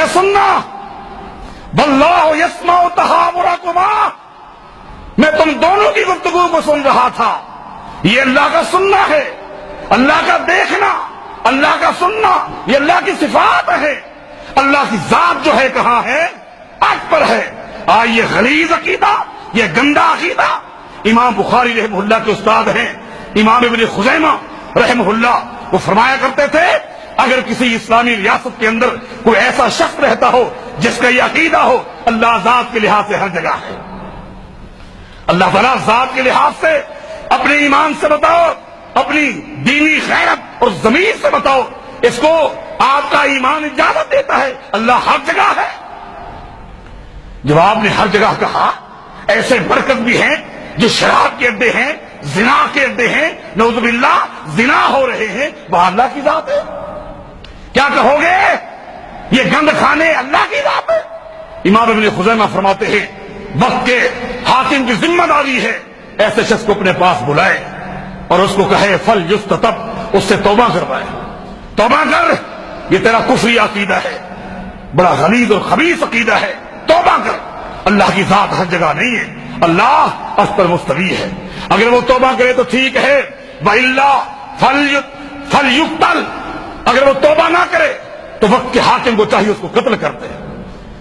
اے سننا، واللہ یسمع تحاورکما، میں تم دونوں کی گفتگو کو سن رہا تھا. یہ اللہ کا سننا ہے، اللہ کا دیکھنا، اللہ کا سننا، یہ اللہ کی صفات ہے. اللہ کی ذات جو ہے کہاں ہے؟ عرش پر ہے. یہ غلیظ عقیدہ، یہ گندا عقیدہ امام بخاری رحمہ اللہ کے استاد ہیں امام ابن خزیمہ رحمہ اللہ، وہ فرمایا کرتے تھے اگر کسی اسلامی ریاست کے اندر کوئی ایسا شخص رہتا ہو جس کا یہ عقیدہ ہو، اللہ ذات کے لحاظ سے ہر جگہ ہے. اللہ تعالیٰ ذات کے لحاظ سے اپنے ایمان سے بتاؤ، اپنی دینی غیرت اور ضمیر سے بتاؤ، اس کو آپ کا ایمان اجازت دیتا ہے. اللہ ہر جگہ ہے. جب آپ نے ہر جگہ کہا، ایسے مرکز بھی ہیں جو شراب کے اڈے ہیں، زنا کے اڈے ہیں، نعوذ باللہ زنا ہو رہے ہیں، وہاں اللہ کی ذات ہے. کیا کہو گے؟ یہ گند کھانے اللہ کی ذات ہے. امام ابن خزیمہ فرماتے ہیں وقت کے حاکم کی ذمہ داری ہے ایسے شخص کو اپنے پاس بلائے اور اس کو کہے فل یستتب، اس سے توبہ کروائے. توبہ کر، یہ تیرا کفری عقیدہ ہے، بڑا غلیظ اور خبیث عقیدہ ہے، توبہ کر. اللہ کی ذات ہر جگہ نہیں ہے، اللہ عرش پر مستوی ہے. اگر وہ توبہ کرے تو ٹھیک ہے، وَإِلَّا فَلْيُقْتَلْ، اگر وہ توبہ نہ کرے تو وقت کے حاکم کو چاہیے اس کو قتل کر دے.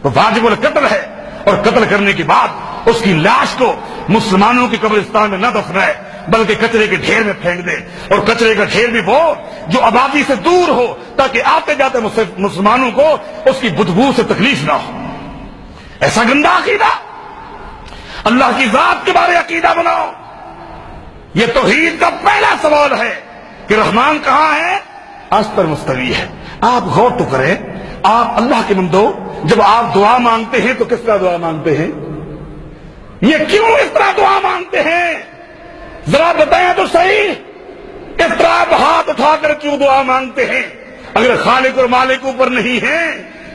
وہ واجب القتل ہے، اور قتل کرنے کے بعد اس کی لاش کو مسلمانوں کی قبرستان میں نہ دفنائے بلکہ کچرے کے ڈھیر میں پھینک دے، اور کچرے کا ڈھیر بھی وہ جو آبادی سے دور ہو تاکہ آتے جاتے مسلمانوں کو اس کی بدبو سے تکلیف نہ ہو. ایسا گندا عقیدہ. اللہ کی ذات کے بارے عقیدہ بناؤ. یہ توحید کا پہلا سوال ہے کہ رحمان کہاں ہے؟ عرش پر مستوی ہے. آپ غور تو کریں، آپ اللہ کے بندو جب آپ دعا مانگتے ہیں تو کس طرح دعا مانگتے ہیں؟ یہ کیوں اس طرح دعا مانگتے ہیں؟ ذرا بتائیں تو صحیح. اس طرح آپ ہاتھ اٹھا کر کیوں دعا مانگتے ہیں؟ اگر خالق اور مالک اوپر نہیں ہے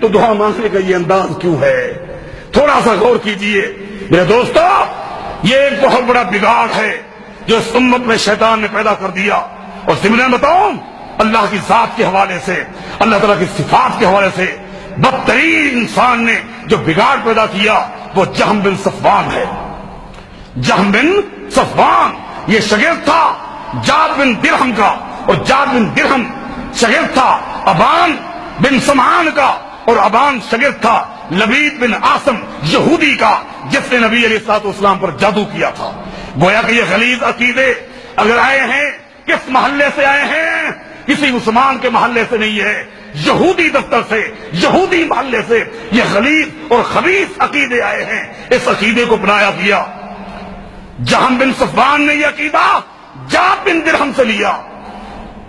تو دعا مانگنے کا یہ انداز کیوں ہے؟ تھوڑا سا غور کیجئے میرے دوستو. یہ ایک بہت بڑا بگاڑ ہے جو اس امت میں شیطان نے پیدا کر دیا. اور ضمن بتاؤں، اللہ کی ذات کے حوالے سے، اللہ تعالیٰ کی صفات کے حوالے سے بدترین انسان نے جو بگاڑ پیدا کیا وہ جہم بن صفوان ہے. جہم بن صفوان یہ شاگرد تھا جاد بن درہم کا، اور جاد بن درہم شاگرد تھا ابان بن سمعان کا، اور ابان شاگرد تھا لبید بن عاصم یہودی کا جس نے نبی علیہ الصلوۃ والسلام پر جادو کیا تھا. گویا کہ یہ غلیظ عقیدے اگر آئے ہیں کس محلے سے آئے ہیں؟ کسی مسلمان کے محلے سے نہیں ہے، یہودی دفتر سے، یہودی محلے سے یہ غلیظ اور خبیث عقیدے آئے ہیں. اس عقیدے کو اپنایا دیا. جہم بن صفوان نے یہ عقیدہ جاد بن درہم سے لیا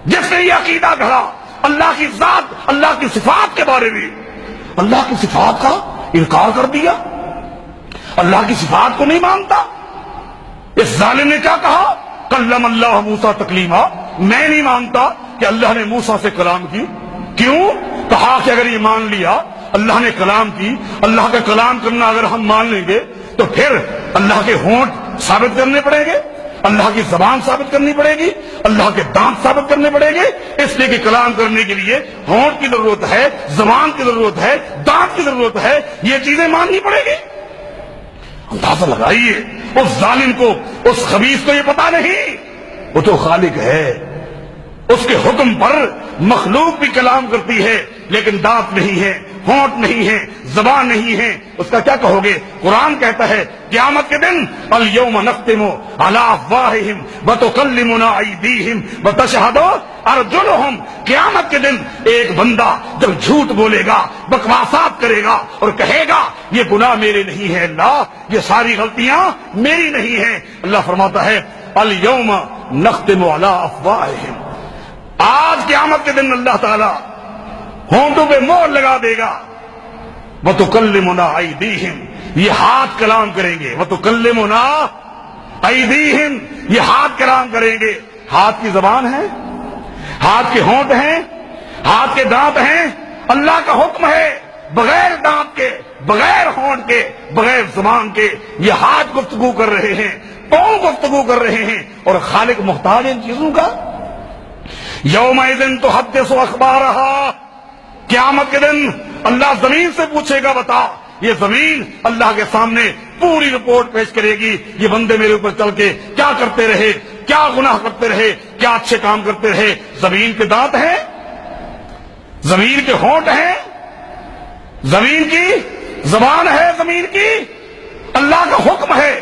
جس نے یہ عقیدہ گھڑا اللہ کی ذات، اللہ کی صفات کے بارے میں. اللہ کی صفات کا انکار کر دیا، اللہ کی صفات کو نہیں مانتا. اس ظالم نے کیا کہا؟ کلم اللہ موسیٰ تکلیما. میں نہیں مانتا کہ اللہ نے موسیٰ سے کلام کی. کیوں؟ کہا کہ اگر یہ مان لیا اللہ نے کلام کی، اللہ کا کلام کرنا اگر ہم مان لیں گے تو پھر اللہ کے ہونٹ ثابت کرنے پڑیں گے، اللہ کی زبان ثابت کرنی پڑے گی، اللہ کے دانت ثابت کرنے پڑیں گے. اس لیے کہ کلام کرنے کے لیے ہونٹ کی ضرورت ہے، زبان کی ضرورت ہے، دانت کی ضرورت ہے. یہ چیزیں ماننی پڑے گی. اندازہ لگائیے اس ظالم کو، اس خبیث کو یہ پتا نہیں وہ تو خالق ہے. اس کے حکم پر مخلوق بھی کلام کرتی ہے لیکن دانت نہیں ہے، ہونٹ نہیں ہے، زبان نہیں ہے. اس کا کیا کہو گے؟ قرآن کہتا ہے قیامت کے دن الیوم نختم علی افواہہم وتکلمنا ایدیہم وتشہد ارجلہم. قیامت کے دن ایک بندہ جب جھوٹ بولے گا، بکواسات کرے گا اور کہے گا یہ گناہ میرے نہیں ہے اللہ، یہ ساری غلطیاں میری نہیں ہیں. اللہ فرماتا ہے الیوم نختم علی افواہہم. آج قیامت کے دن اللہ تعالی ہونٹوں پہ مہر لگا دے گا. وَتُكَلِّمُنَا أَيْدِيهِمْ، یہ ہاتھ کلام کریں گے. وَتُكَلِّمُنَا أَيْدِيهِمْ، یہ ہاتھ کلام کریں گے. ہاتھ کی زبان ہے، ہاتھ کے ہونٹ ہیں، ہاتھ کے دانت ہیں. اللہ کا حکم ہے بغیر دانت کے، بغیر ہونٹ کے، بغیر زبان کے یہ ہاتھ گفتگو کر رہے ہیں، پاؤں گفتگو کر رہے ہیں. اور خالق محتاج ان چیزوں کا. یومئذ تحدث اخبارہا، قیامت کے دن اللہ زمین سے پوچھے گا بتا، یہ زمین اللہ کے سامنے پوری رپورٹ پیش کرے گی، یہ بندے میرے اوپر چل کے کیا کرتے رہے، کیا گناہ کرتے رہے، کیا اچھے کام کرتے رہے۔ زمین کے دانت ہیں، زمین کے ہونٹ ہیں، زمین کی زبان ہے، زمین کی اللہ کا حکم ہے،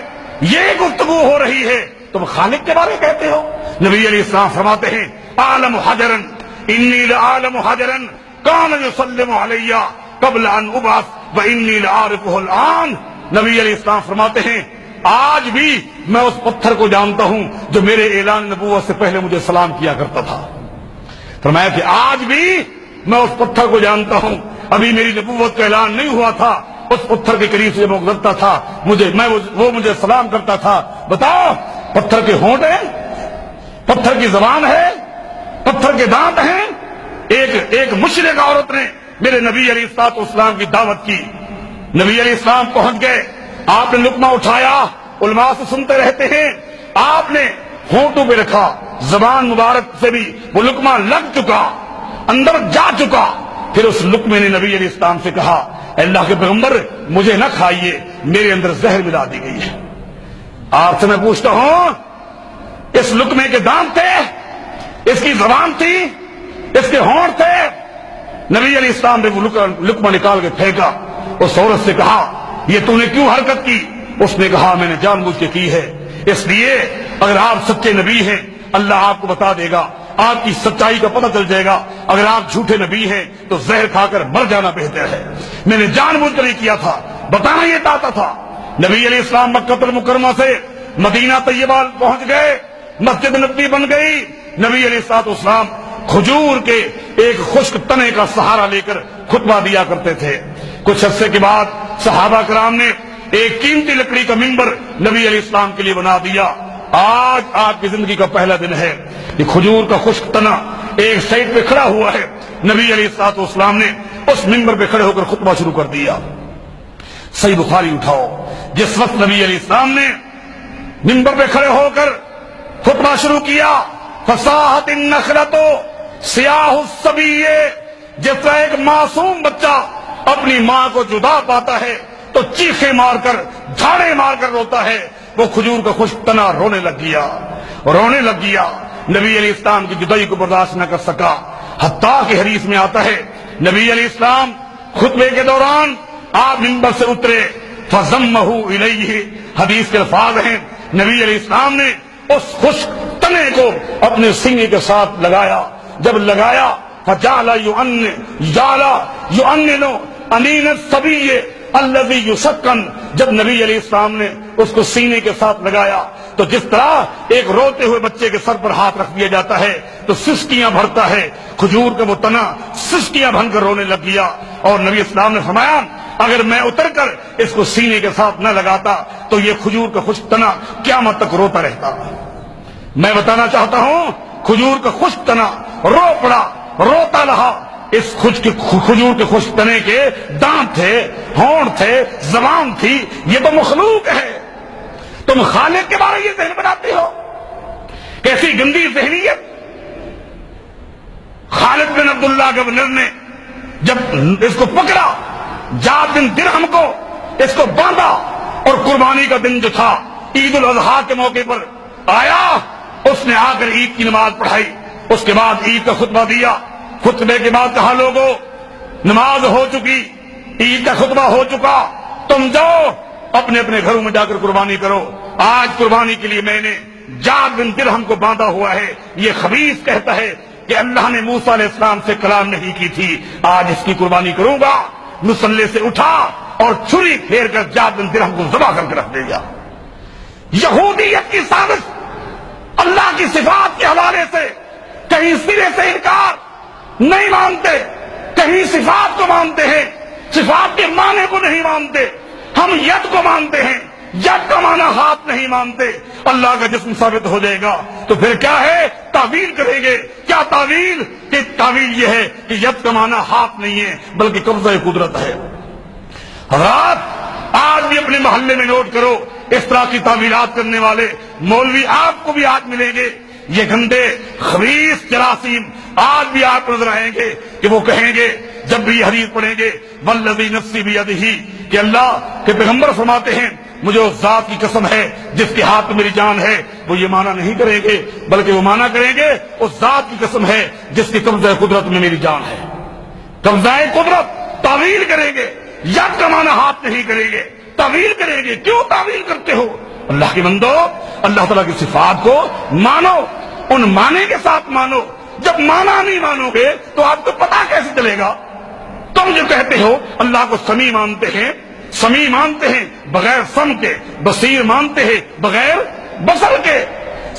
یہ گفتگو ہو رہی ہے، تم خالق کے بارے میں کہتے ہو۔ نبی علیہ السلام فرماتے ہیں عالم حجرن انی لعالم حجرن کان یسلم علی قبل ان ابعث وانی لعارفہ الان۔ نبی علیہ السلام فرماتے ہیں آج بھی میں اس پتھر کو جانتا ہوں جو میرے اعلان نبوت سے پہلے مجھے سلام کیا کرتا تھا۔ فرمایا کہ آج بھی میں اس پتھر کو جانتا ہوں، ابھی میری نبوت کا اعلان نہیں ہوا تھا، اس پتھر کے قریب سے میں گزرتا تھا، وہ مجھے سلام کرتا تھا۔ بتاؤ، پتھر کے ہونٹ ہیں، پتھر کی زبان ہے، پتھر کے دانت ہیں۔ ایک مشرک عورت نے میرے نبی علیہ الصلوۃ والسلام کی دعوت کی، نبی علیہ السلام پہنچ گئے، آپ نے لقمہ اٹھایا، علماء سے سنتے رہتے ہیں، آپ نے ہونٹوں پہ رکھا، زبان مبارک سے بھی وہ لقمہ لگ چکا، اندر جا چکا۔ پھر اس لقمے نے نبی علیہ السلام سے کہا اے اللہ کے پیغمبر مجھے نہ کھائیے، میرے اندر زہر ملا دی گئی ہے۔ آپ سے میں پوچھتا ہوں، اس لقمے کے دانت تھے، اس کی زبان تھی، اس کے ہونٹ تھے؟ نبی علیہ السلام نے وہ لقمہ نکال کے پھینکا، اس عورت سے کہا یہ تو نے کیوں حرکت کی؟ اس نے کہا میں نے جان بوجھ کے کی ہے، اس لیے اگر آپ سچے نبی ہیں اللہ آپ کو بتا دے گا، آپ کی سچائی کا پتہ چل جائے گا، اگر آپ جھوٹے نبی ہیں تو زہر کھا کر مر جانا بہتر ہے، میں نے جان بوجھ کر ہی کیا تھا، بتانا یہ چاہتا تھا۔ نبی علیہ السلام مکہ المکرمہ سے مدینہ طیبہ پہنچ گئے، مسجد نبوی بن گئی۔ نبی علیہ السلام کھجور کے ایک خشک تنے کا سہارا لے کر خطبہ دیا کرتے تھے۔ کچھ عرصے کے بعد صحابہ کرام نے ایک قیمتی لکڑی کا منبر نبی علیہ السلام کے لیے بنا دیا۔ آج آپ کی زندگی کا پہلا دن ہے، یہ کھجور کا خشک تنا ایک سائڈ پہ کھڑا ہوا ہے، نبی علیہ السلام نے اس منبر پہ کھڑے ہو کر خطبہ شروع کر دیا۔ صحیح بخاری اٹھاؤ، جس وقت نبی علیہ السلام نے منبر پہ کھڑے ہو کر خطبہ شروع کیا، فصاحت النخلۃ سیاہ الصبی، جس طرح ایک معصوم بچہ اپنی ماں کو جدا پاتا ہے تو چیخے مار کر جھاڑے مار کر روتا ہے، وہ کھجور کا خشک تنا رونے لگ گیا۔ نبی علیہ السلام کی جدائی کو برداشت نہ کر سکا، حتیٰ کہ حدیث میں آتا ہے نبی علیہ السلام خطبے کے دوران آپ منبر سے اترے، فضمہ الیہ، حدیث کے الفاظ ہیں نبی علیہ السلام نے اس خشک تنے کو اپنے سینے کے ساتھ لگایا، جب لگایا فجعل یؤنن انین الصبی الذی یسکن، جب نبی علیہ السلام نے اس کو سینے کے ساتھ لگایا تو جس طرح ایک روتے ہوئے بچے کے سر پر ہاتھ رکھ دیا جاتا ہے تو سسکیاں بھرتا ہے، کھجور کا وہ تنا سسکیاں بھر کر رونے لگ گیا۔ اور نبی اسلام نے فرمایا اگر میں اتر کر اس کو سینے کے ساتھ نہ لگاتا تو یہ کھجور کا خشک تنا قیامت تک روتا رہتا۔ میں بتانا چاہتا ہوں کھجور کا خشک تنا رو پڑا، روتا رہا۔ اس کھجور کے خشک تنے کے دانت تھے، ہونٹ تھے، زبان تھی، یہ تو مخلوق ہے، تم خالق کے بارے یہ ذہن بناتے ہو؟ کیسی گندی ذہنیت! خالد بن عبداللہ گورنر نے جب اس کو پکڑا، جاد بن درہم کو اس کو باندھا، اور قربانی کا دن جو تھا عید الاضحیٰ کے موقع پر آیا، اس نے آ کر عید کی نماز پڑھائی، اس کے بعد عید کا خطبہ دیا۔ خطبے کے بعد کہا لوگوں نماز ہو چکی، عید کا خطبہ ہو چکا، تم جاؤ اپنے اپنے گھروں میں جا کر قربانی کرو۔ آج قربانی کے لیے میں نے جاد بن درہم کو باندھا ہوا ہے، یہ خبیث کہتا ہے کہ اللہ نے موسیٰ علیہ السلام سے کلام نہیں کی تھی، آج اس کی قربانی کروں گا۔ مصلی سے اٹھا اور چھری پھیر کر جاد بن درہم کو ذبح کر کے رکھ دے گا۔ یہودیت کی سازش، اللہ کی صفات کے حوالے سے کہیں سرے سے انکار نہیں مانتے، کہیں صفات کو مانتے ہیں، صفات کے معنی کو نہیں مانتے۔ ہم ید کو مانتے ہیں، ید کا معنی ہاتھ نہیں مانتے۔ اللہ کا جسم ثابت ہو جائے گا تو پھر کیا ہے؟ تعویل کریں گے۔ کیا تعویل؟ کہ تعویل یہ ہے کہ ید کا معنی ہاتھ نہیں ہے بلکہ قبضہ قدرت ہے۔ حضرات آج بھی اپنے محلے میں نوٹ کرو، اس طرح کی تعویلات کرنے والے مولوی آپ کو بھی آج ملیں گے، یہ گندے خبیث جراثیم آج بھی آپ نظر آئیں گے کہ وہ کہیں گے جب بھی یہ حدیث پڑھیں گے والذی نفسی بیدہ کہ اللہ کے پیغمبر فرماتے ہیں مجھے اس ذات کی قسم ہے جس کے ہاتھ میں میری جان ہے، وہ یہ معنی نہیں کریں گے بلکہ وہ معنی کریں گے اس ذات کی قسم ہے جس کی قبضہ قدرت میں میری جان ہے۔ قبضہ قدرت تعویل کریں گے، ید کا معنی ہاتھ نہیں کریں گے، تعویل کریں گے۔ کیوں تعویل کرتے ہو؟ اللہ کے بندو، اللہ تعالیٰ کی صفات کو مانو، ان معنی کے ساتھ مانو۔ جب معنی نہیں مانو گے تو آپ کو پتا کیسے چلے گا؟ تم جو کہتے ہو اللہ کو سمیع مانتے ہیں، سمیع مانتے ہیں بغیر سم کے، بصیر مانتے ہیں بغیر بصر کے۔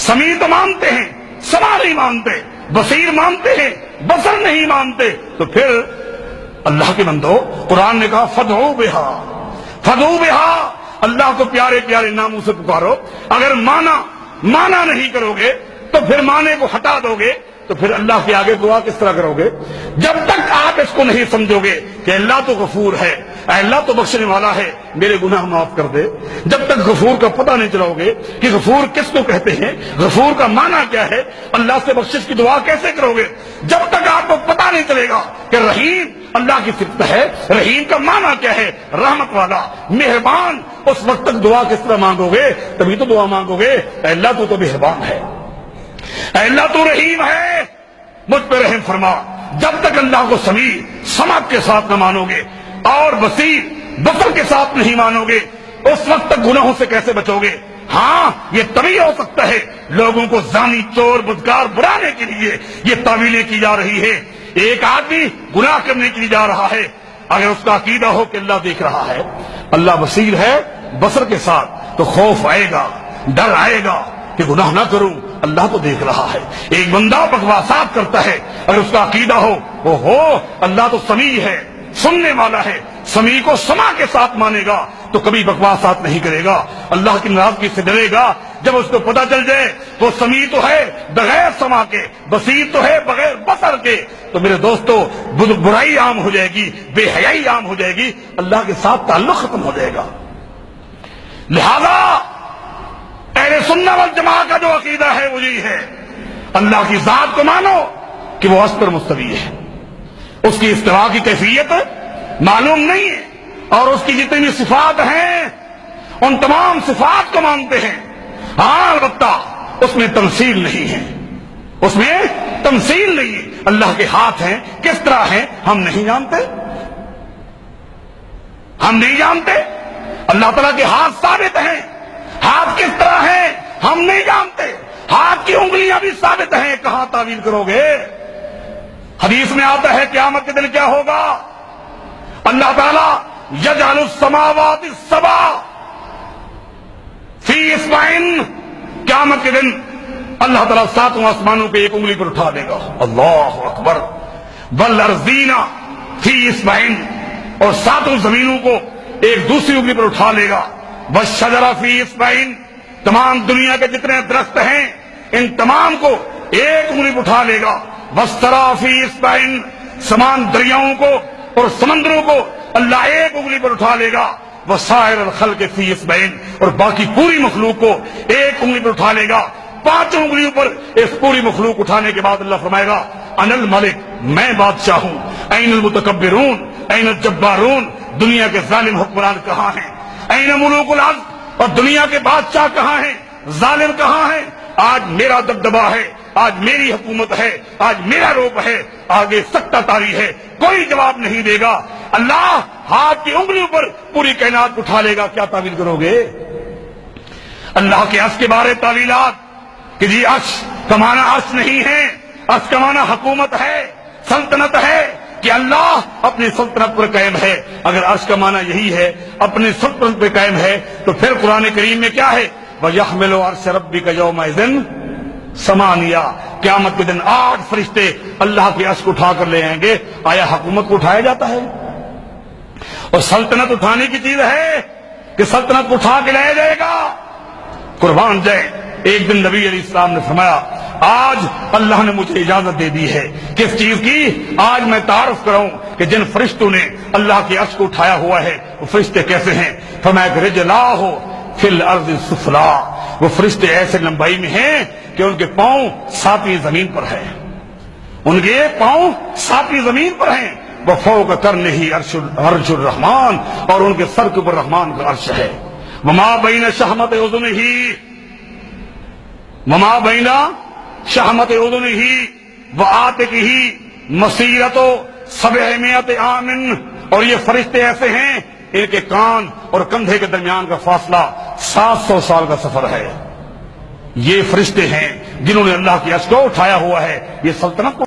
سمیع تو مانتے ہیں، سماع نہیں مانتے، بصیر مانتے ہیں، بصر نہیں مانتے، تو پھر اللہ کے بندو قرآن نے کہا فدعو بہا، فدعو بہا، اللہ کو پیارے پیارے ناموں سے پکارو۔ اگر مانا نہیں کرو گے تو پھر معنی کو ہٹا دو گے تو پھر اللہ کے آگے دعا کس طرح کرو گے؟ جب تک آپ اس کو نہیں سمجھو گے کہ اللہ تو غفور ہے، اللہ تو بخشنے والا ہے، میرے گناہ معاف کر دے، جب تک غفور کا پتہ نہیں چلاؤ گے کہ غفور کس کو کہتے ہیں، غفور کا معنی کیا ہے، اللہ سے بخشش کی دعا کیسے کرو گے، جب تک آپ کو پتہ نہیں چلے گا کہ رحیم اللہ کی صفت ہے، رحیم کا معنی کیا ہے، رحمت والا، مہربان، اس وقت تک دعا کس طرح مانگو گے؟ تبھی تو دعا مانگو گے اے اللہ تو مہربان ہے، اے اللہ تو رحیم ہے، مجھ پہ رحم فرما۔ جب تک اللہ کو سمیع سماعت کے ساتھ نہ مانو گے اور بصیر بصر کے ساتھ نہیں مانو گے، اس وقت تک گناہوں سے کیسے بچو گے؟ ہاں یہ تبھی ہو سکتا ہے لوگوں کو زانی، چور، بدکار بنانے کے لیے یہ تعویلیں کی جا رہی ہے۔ ایک آدمی گناہ کرنے کے لیے جا رہا ہے، اگر اس کا عقیدہ ہو کہ اللہ دیکھ رہا ہے، اللہ بصیر ہے بصر کے ساتھ، تو خوف آئے گا، ڈر آئے گا کہ گناہ نہ کروں، اللہ تو دیکھ رہا ہے۔ ایک بندہ بکواسات کرتا ہے، اگر اس کا عقیدہ ہو اللہ تو سمیع ہے، سننے والا ہے، سمیع کو سماع کے ساتھ مانے گا تو کبھی بکواسات نہیں کرے گا، اللہ کی ناراضگی سے ڈرے گا۔ جب اس کو پتہ چل جائے وہ سمیع تو ہے بغیر سماع کے، بصیر تو ہے بغیر بصر کے، تو میرے دوستو برائی عام ہو جائے گی، بے حیائی عام ہو جائے گی، اللہ کے ساتھ تعلق ختم ہو جائے گا۔ لہذا اہل سنہ والجماعہ کا جو عقیدہ ہے وہ یہی ہے، اللہ کی ذات کو مانو کہ وہ عرش پر مستوی ہے، اس کی استوا کی کیفیت معلوم نہیں ہے، اور اس کی جتنی بھی صفات ہیں ان تمام صفات کو مانتے ہیں۔ ہاں البتہ اس میں تمثیل نہیں ہے، اس میں تمثیل نہیں ہے، اللہ کے ہاتھ ہیں، کس طرح ہیں ہم نہیں جانتے، ہم نہیں جانتے، اللہ تعالیٰ کے ہاتھ ثابت ہیں، ہاتھ کس طرح ہیں ہم نہیں جانتے، ہاتھ کی انگلیاں بھی ثابت ہیں، کہاں تعویل کرو گے؟ حدیث میں آتا ہے قیامت کے دن کیا ہوگا؟ اللہ تعالیٰ یجعل السماوات السبع فی اصبعین، قیامت کے دن اللہ تعالیٰ ساتوں آسمانوں کو ایک انگلی پر اٹھا دے گا، اللہ اکبر، والارضین فی اصبعین، اور ساتوں زمینوں کو ایک دوسری انگلی پر اٹھا لے گا، والشجر فی اصبعین، تمام دنیا کے جتنے درخت ہیں ان تمام کو ایک انگلی پر اٹھا لے گا، والثری فی اصبعین، سمان دریاؤں کو اور سمندروں کو اللہ ایک انگلی پر اٹھا لے گا، وسائر الخلق فی اصبعین، اور باقی پوری مخلوق کو ایک انگلی پر اٹھا لے گا۔ 5 انگلیوں پر اس پوری مخلوق اٹھانے کے بعد اللہ فرمائے گا انا الملک، میں بادشاہ ہوں، این المتکبرون این الجبارون، دنیا کے ظالم حکمران کہاں ہیں؟ این ملوک الارض، اور دنیا کے بادشاہ کہاں ہیں؟ ظالم کہاں ہیں؟ آج میرا دبدبہ ہے، آج میری حکومت ہے، آج میرا روپ ہے، آگے سکتہ تاری ہے، کوئی جواب نہیں دے گا۔ اللہ ہاتھ کی انگلیوں پر پوری کائنات کو اٹھا لے گا، کیا تعویل کرو گے؟ اللہ کے عرش کے بارے تعویلات کہ جی عرش کا معنی عرش نہیں ہے، عرش کا معنی حکومت ہے، سلطنت ہے، کہ اللہ اپنی سلطنت پر قائم ہے۔ اگر عرش کا معنی یہی ہے، اپنی سلطنت پر قائم ہے، تو پھر قرآن کریم میں کیا ہے؟ وَيَحْمِلُ عَرْشَ رَبِّكَ يَوْمَئِذٍ ثمانیہ، قیامت کے دن 8 فرشتے اللہ کے عرش کو اٹھا کر لے آئیں گے۔ آیا حکومت کو اٹھایا جاتا ہے؟ اور سلطنت اٹھانے کی چیز ہے کہ سلطنت کو اٹھا کے لایا جائے گا؟ قربان جائے، ایک دن نبی علیہ السلام نے فرمایا آج اللہ نے مجھے اجازت دے دی ہے، کس چیز کی؟ آج میں تعارف کراؤں کہ جن فرشتوں نے اللہ کے عرش کو اٹھایا ہوا ہے وہ فرشتے کیسے ہیں۔ فرمایا کہ رجلاہ فی الارض السفلی، وہ فرشتے ایسے لمبائی میں ہیں کہ ان کے پاؤں 7ویں زمین پر ہیں، ان کے پاؤں 7ویں زمین پر ہیں، وفوق کرنہ عرش الرحمان، اور ان کے سر کے اوپر رحمان کا عرش ہے۔ وما بین شحمت اذنہ، وما بین شحمت اذنہ وعاتقہ مسیرۃ 700 عام، اور یہ فرشتے ایسے ہیں ان کے کان اور کندھے کے درمیان کا فاصلہ 700 سال کا سفر ہے۔ یہ فرشتے ہیں جنہوں نے اللہ کی عرش کو اٹھایا ہوا ہے۔ یہ سلطنت کو